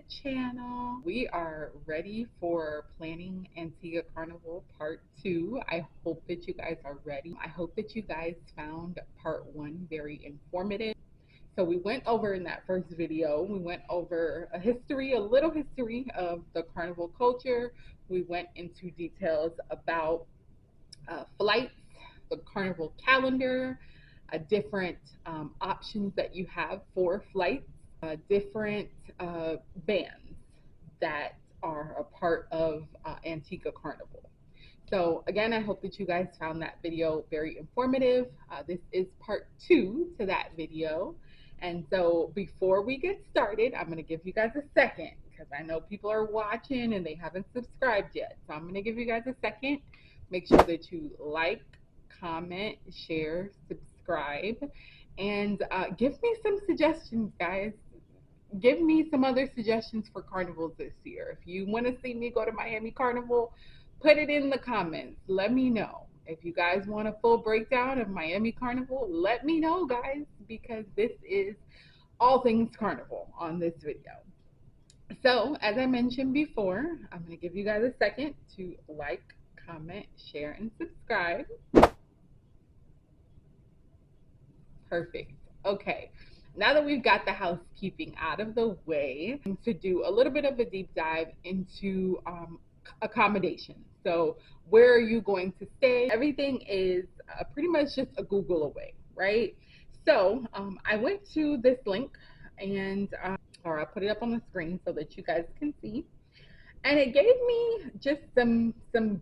channel. We are ready for planning Antigua Carnival Part 2. I hope that you guys are ready. I hope that you guys found Part 1 very informative. So we went over in that first video, we went over a little history of the carnival culture. We went into details about flights, the carnival calendar, different options that you have for flights, different bands that are a part of Antigua Carnival. So again, I hope that you guys found that video very informative. This is part 2 to that video. And so before we get started, I'm going to give you guys a second because I know people are watching and they haven't subscribed yet. So I'm going to give you guys a second. Make sure that you like, comment, share, subscribe, and give me some suggestions, guys. Give me some other suggestions for carnivals this year. If you want to see me go to Miami Carnival, put it in the comments. Let me know. If you guys want a full breakdown of Miami Carnival, let me know, guys, because this is all things carnival on this video. So, as I mentioned before, I'm going to give you guys a second to like, comment, share, and subscribe. Perfect. Okay. Now that we've got the housekeeping out of the way, to do a little bit of a deep dive into accommodations. So where are you going to stay? Everything is pretty much just a Google away, right? So I went to this link and or I'll put it up on the screen so that you guys can see. And it gave me just some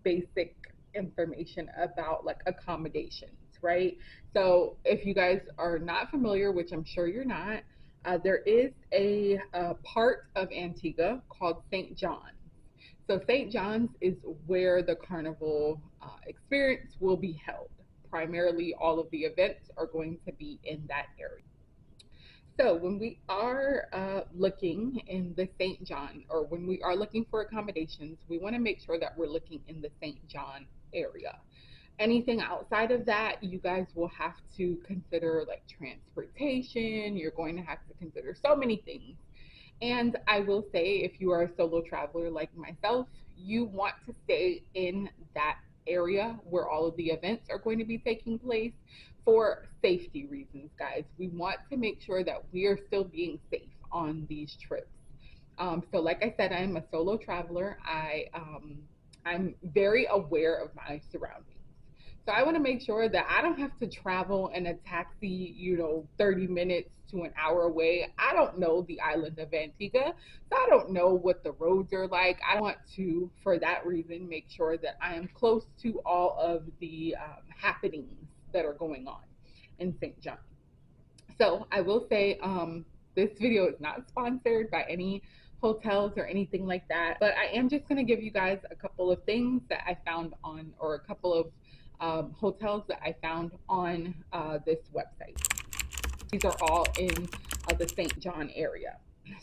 basic information about like accommodations, right? So if you guys are not familiar, which I'm sure you're not, there is a part of Antigua called St. John's. So St. John's is where the carnival experience will be held. Primarily, all of the events are going to be in that area. So when we are looking in the St. John, or when we are looking for accommodations, we want to make sure that we're looking in the St. John area. Anything outside of that, you guys will have to consider like transportation. You're going to have to consider so many things. And I will say, if you are a solo traveler like myself, you want to stay in that area where all of the events are going to be taking place for safety reasons, guys. We want to make sure that we are still being safe on these trips. So like I said, I'm a solo traveler. I'm very aware of my surroundings. So I want to make sure that I don't have to travel in a taxi, 30 minutes to an hour away. I don't know the island of Antigua, so I don't know what the roads are like. I want to, for that reason, make sure that I am close to all of the happenings that are going on in St. John. So I will say this video is not sponsored by any hotels or anything like that, but I am just going to give you guys a couple of things that I found on, or a couple of hotels that I found on this website. These are all in the St. John area.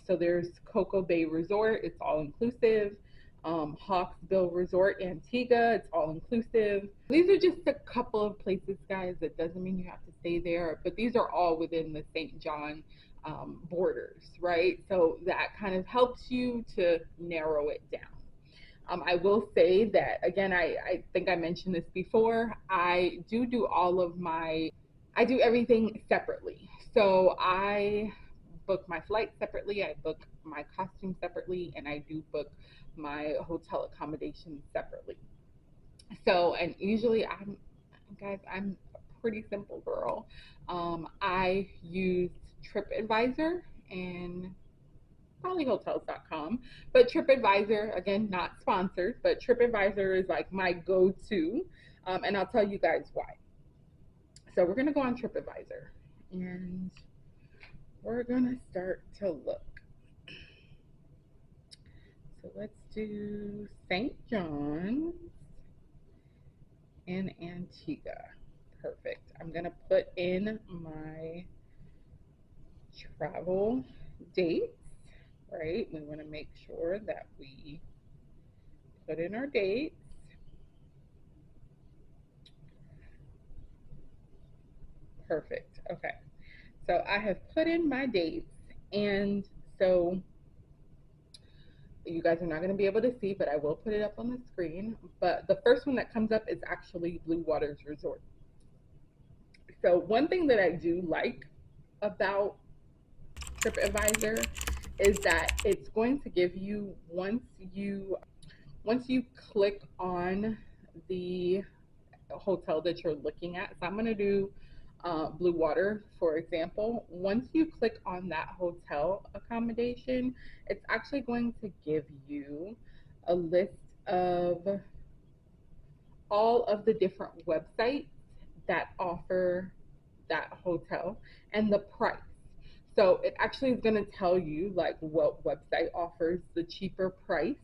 So there's Cocoa Bay Resort, it's all inclusive. Hawksbill Resort, Antigua, it's all inclusive. These are just a couple of places, guys. That doesn't mean you have to stay there, but these are all within the St. John borders, right? So that kind of helps you to narrow it down. I will say that, again, I think I mentioned this before, I do everything separately. So I book my flight separately, I book my costume separately, and I do book my hotel accommodation separately. So, and usually I'm a pretty simple girl. I use TripAdvisor and probably hotels.com, but TripAdvisor, again, not sponsored, but TripAdvisor is like my go-to, and I'll tell you guys why. So we're gonna go on TripAdvisor and we're gonna start to look. So let's do St. John's in Antigua. Perfect. I'm gonna put in my travel dates, right? We want to make sure that we put in our dates. Perfect. Okay. So I have put in my dates, and so You guys are not going to be able to see, but I will put it up on the screen. But the first one that comes up is actually Blue Waters Resort. So one thing that I do like about TripAdvisor is that it's going to give you, once you click on the hotel that you're looking at. So I'm going to do Blue Water, for example. Once you click on that hotel accommodation, it's actually going to give you a list of all of the different websites that offer that hotel and the price. So it actually is going to tell you like what website offers the cheaper price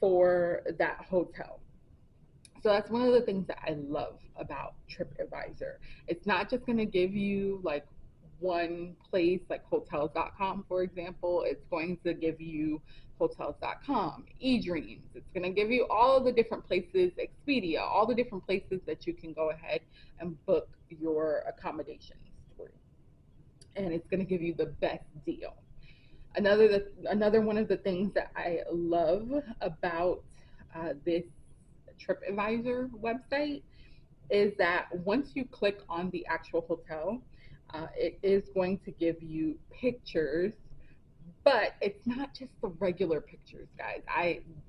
for that hotel. So that's one of the things that I love about TripAdvisor. It's not just going to give you like one place like hotels.com, for example. It's going to give you hotels.com, eDreams. It's going to give you all of the different places, Expedia, all the different places that you can go ahead and book your accommodations through. And it's going to give you the best deal. Another one of the things that I love about this TripAdvisor website is that once you click on the actual hotel, it is going to give you pictures, but it's not just the regular pictures, guys.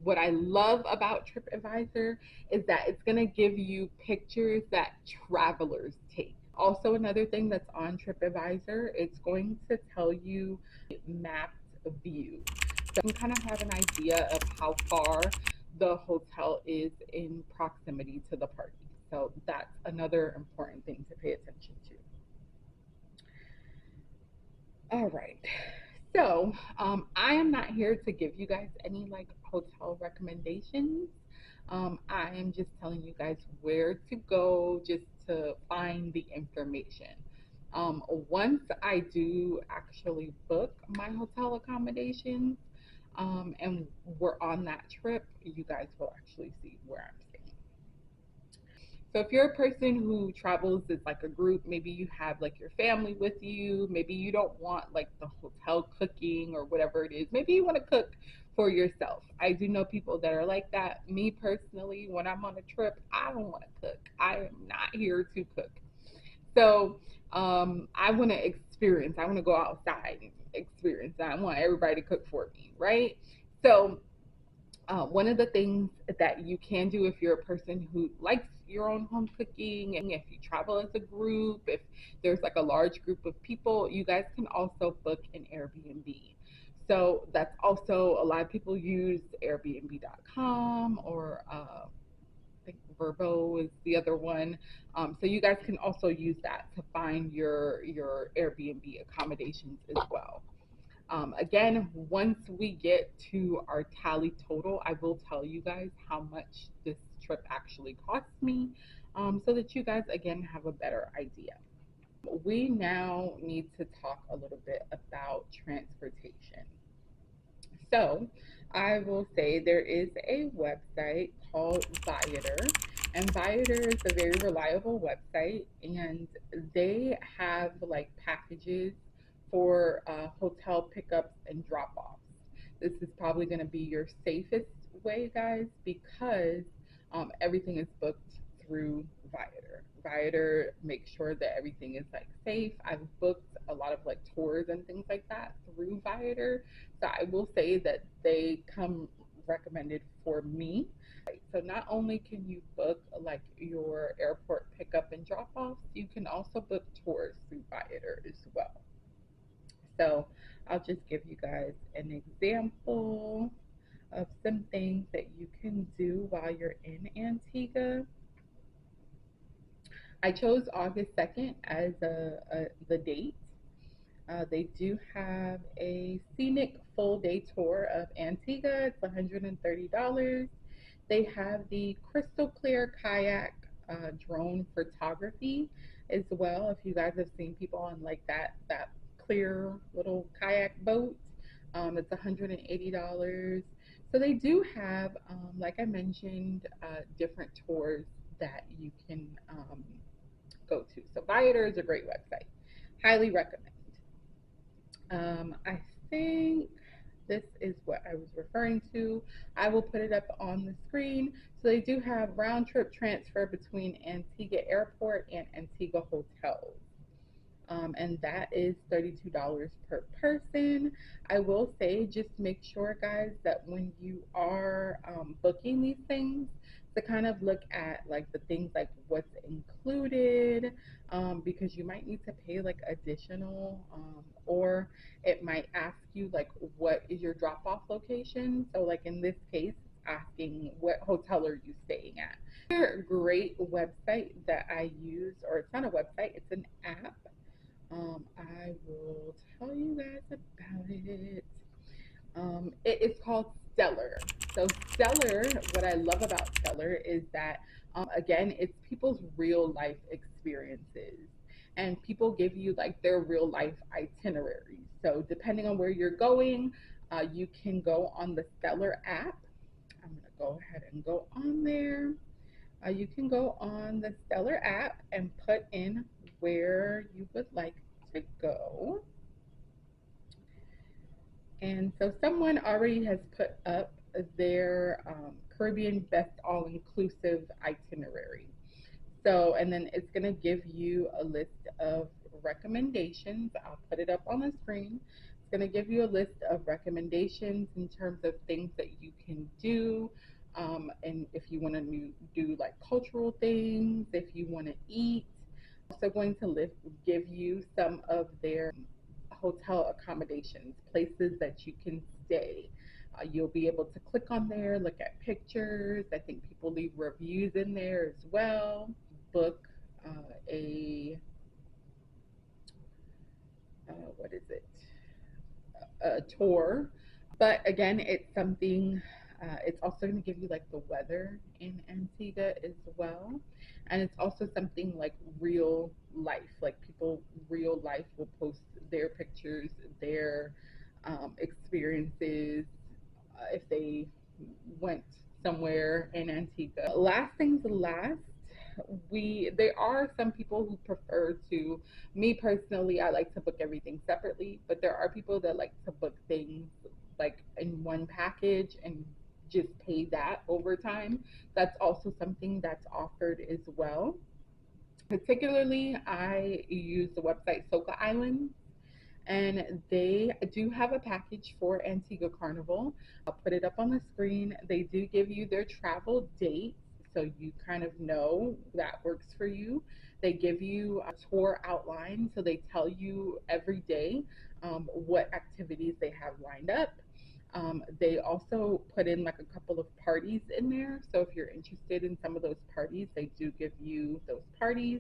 What I love about TripAdvisor is that it's going to give you pictures that travelers take. Also, another thing that's on TripAdvisor, it's going to tell you mapped view. So you can kind of have an idea of how far the hotel is in proximity to the party. So that's another important thing to pay attention to. All right. So I am not here to give you guys any like hotel recommendations. I am just telling you guys where to go just to find the information. Once I do actually book my hotel accommodations and we're on that trip, you guys will actually see where I'm staying. So if you're a person who travels as like a group, maybe you have like your family with you, maybe you don't want like the hotel cooking or whatever it is. Maybe you want to cook for yourself. I do know people that are like that. Me personally, when I'm on a trip, I don't want to cook. I am not here to cook. So I want to experience. I want to go outside and experience. I want everybody to cook for me, right? So one of the things that you can do if you're a person who likes your own home cooking, and if you travel as a group, if there's like a large group of people, you guys can also book an Airbnb. So that's also a lot of people use Airbnb.com or I think Verbo is the other one. So you guys can also use that to find your Airbnb accommodations as well. Again, once we get to our tally total, I will tell you guys how much this trip actually cost me so that you guys, again, have a better idea. We now need to talk a little bit about transportation. So I will say there is a website called Viator, and Viator is a very reliable website, and they have like packages for hotel pickups and drop offs. This is probably going to be your safest way, guys, because everything is booked through Viator. Viator makes sure that everything is like safe. I've booked a lot of like tours and things like that through Viator, so I will say that they come recommended for me. So not only can you book like your airport pickup and drop offs, you can also book tours through Viator as well. So I'll just give you guys an example of some things that you can do while you're in Antigua. I chose August 2nd as the date. They do have a scenic full day tour of Antigua. It's $130. They have the crystal clear kayak drone photography as well. If you guys have seen people on like that clear little kayak boat, it's $180. So they do have, like I mentioned, different tours that you can go to. So Viator is a great website. Highly recommend. I think. This is what I was referring to. I will put it up on the screen. So they do have round trip transfer between Antigua Airport and Antigua hotels. And that is $32 per person. I will say, just make sure, guys, that when you are booking these things, to kind of look at like the things like what's included, because you might need to pay like additional, or it might ask you like what is your drop off location. So, like in this case, asking what hotel are you staying at. Another great website that I use, or it's not a website, it's an app. I will tell you guys about it. It is called Stellar. So Stellar, what I love about Stellar is that, again, it's people's real life experiences, and people give you like their real life itineraries. So depending on where you're going, you can go on the Stellar app. I'm gonna go ahead and go on there. You can go on the Stellar app and put in where you would like to go. And so someone already has put up their Caribbean Best All Inclusive itinerary. So, and then it's going to give you a list of recommendations. I'll put it up on the screen. It's going to give you a list of recommendations in terms of things that you can do. And if you want to do like cultural things, if you want to eat, also going to give you some of their hotel accommodations, places that you can stay. You'll be able to click on there, look at pictures. I think people leave reviews in there as well. Book a what is it? A tour. But again, it's something. It's also going to give you like the weather in Antigua as well, and it's also something like real life. Like people, real life will post their pictures, their experiences, if they went somewhere in Antigua. Last things last, there are some people who prefer to, me personally, I like to book everything separately, but there are people that like to book things like in one package and just pay that over time. That's also something that's offered as well. Particularly, I use the website Soca Island, and they do have a package for Antigua Carnival. I'll put it up on the screen. They do give you their travel dates, so you kind of know that works for you. They give you a tour outline, so they tell you every day what activities they have lined up. They also put in like a couple of parties in there, so if you're interested in some of those parties, they do give you those parties.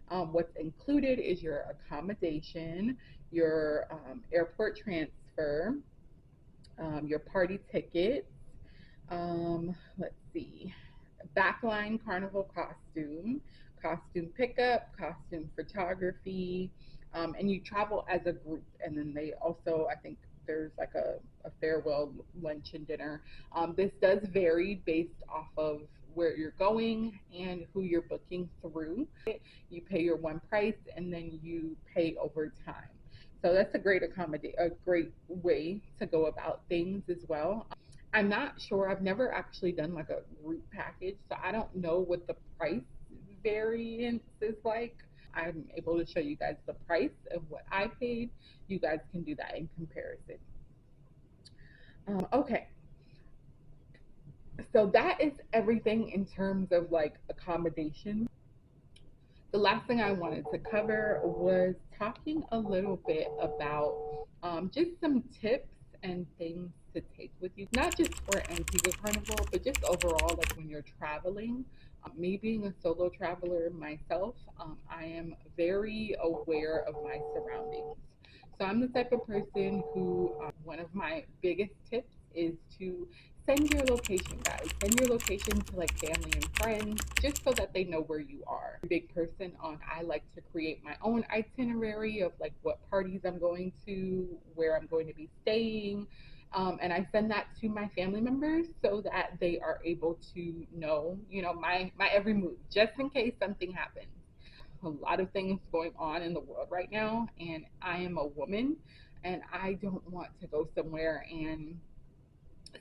What's included is your accommodation, your airport transfer, your party tickets, let's see, backline carnival costume pickup, costume photography, and you travel as a group. And then they also, I think there's like a farewell lunch and dinner. This does vary based off of where you're going and who you're booking through. You pay your one price and then you pay over time. So that's a great way to go about things as well. I'm not sure. I've never actually done like a group package, so I don't know what the price variance is like. I'm able to show you guys the price of what I paid. You guys can do that in comparison. Okay, so that is everything in terms of like accommodations. The last thing I wanted to cover was talking a little bit about just some tips and things to take with you, not just for Antigua Carnival, but just overall, like when you're traveling. Me being a solo traveler myself, I am very aware of my surroundings. So I'm the type of person who, one of my biggest tips is to send your location, guys. Send your location to like family and friends just so that they know where you are. Big person on, I like to create my own itinerary of like what parties I'm going to, where I'm going to be staying. And I send that to my family members so that they are able to know, my every move, just in case something happens. A lot of things going on in the world right now, and I am a woman, and I don't want to go somewhere and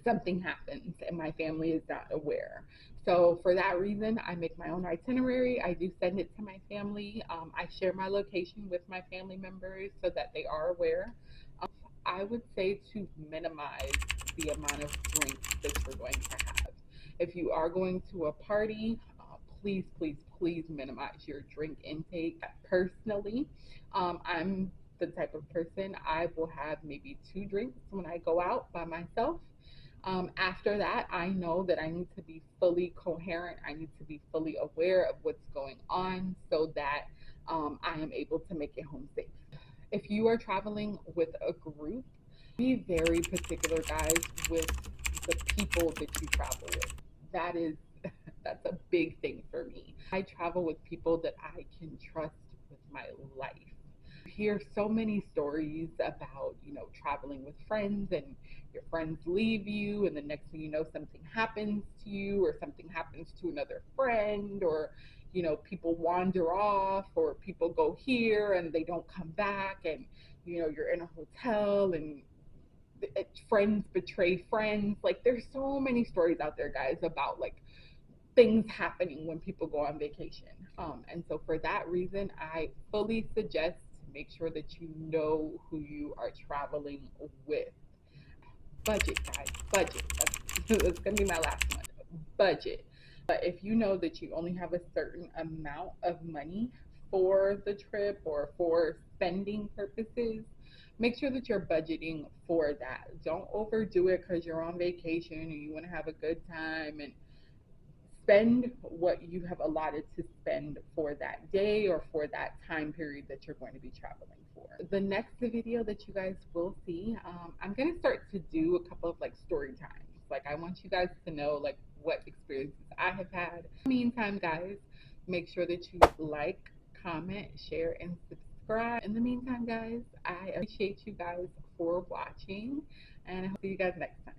something happens and my family is not aware. So for that reason, I make my own itinerary. I do send it to my family. I share my location with my family members so that they are aware. I would say to minimize the amount of drinks that you're going to have. If you are going to a party, please, please, please minimize your drink intake. Personally, I'm the type of person I will have maybe 2 drinks when I go out by myself. After that, I know that I need to be fully coherent. I need to be fully aware of what's going on so that I am able to make it home safe. If you are traveling with a group, be very particular, guys, with the people that you travel with. That is, that's a big thing for me. I travel with people that I can trust with my life. You hear so many stories about, traveling with friends and your friends leave you, and the next thing you know, something happens to you, or something happens to another friend, or people wander off, or people go here and they don't come back, and you're in a hotel and friends betray friends. Like, there's so many stories out there, guys, about like things happening when people go on vacation. And so for that reason, I fully suggest make sure that you know who you are traveling with. Budget, guys, budget. That's gonna be my last one. Budget. But if you know that you only have a certain amount of money for the trip or for spending purposes, make sure that you're budgeting for that. Don't overdo it because you're on vacation and you want to have a good time, and spend what you have allotted to spend for that day or for that time period that you're going to be traveling for. The next video that you guys will see, I'm going to start to do a couple of like story times. Like, I want you guys to know like what experiences I have had. In the meantime, guys, make sure that you like, comment, share, and subscribe. In the meantime, guys, I appreciate you guys for watching, and I hope to see you guys next time.